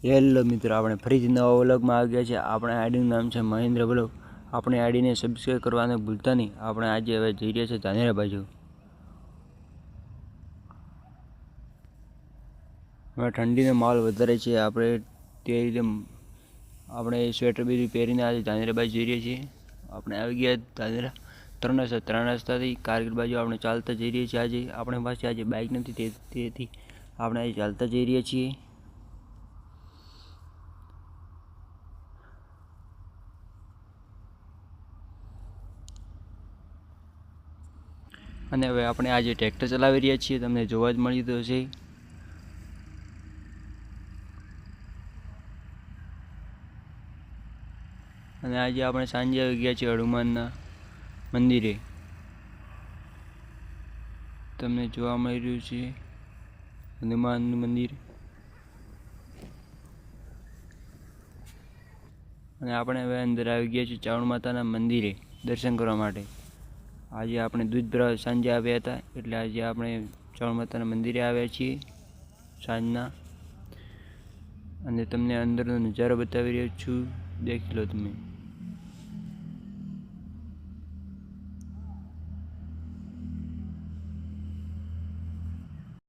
Hello મિત્રો, આપણે ફરીથી નવા વ્લોગમાં આવી ગયા છે। આપણે આઈડીનું નામ છે મહેન્દ્ર બ્લોગ। આપણી આઈડીને સબસ્ક્રાઈબ કરવાનું ભૂલતા નહીં। આપણે આજે હવે જઈ રહ્યા છે ધાનેરા બાજુ। હવે ઠંડીનો માહોલ વધારે છે, આપણે તે રીતે આપણે સ્વેટર બીજી પહેરીને આજે ધાનેરા બાજુ જઈ રહ્યા છીએ। આપણે આવી ગયા ધાનેરા 3 રસ્તાથી કારગીલ બાજુ આપણે ચાલતા જઈ રહ્યા છીએ। આજે આપણી પાસે આજે બાઇક નથી, તેથી આપણે આજે ચાલતા જઈ રહ્યા છીએ। અને હવે આપણે આજે ટ્રેક્ટર ચલાવી રહ્યા છીએ, તમને જોવા જ મળ્યું હશે। અને આજે આપણે સાંજે આવી ગયા છીએ હનુમાનના મંદિરે। તમને જોવા મળી રહ્યું છે હનુમાનનું મંદિર। અને આપણે હવે અંદર આવી ગયા છીએ ચાવણ માતાના મંદિરે દર્શન કરવા માટે। આજે આપણે દૂધ ભરાવા સાંજે આવ્યા હતા, એટલે આજે આપણે ચાવણ માતાના મંદિરે આવ્યા છીએ સાંજના। અને તમને અંદરનો નજારો બતાવી રહ્યો છું, દેખી લો તમે।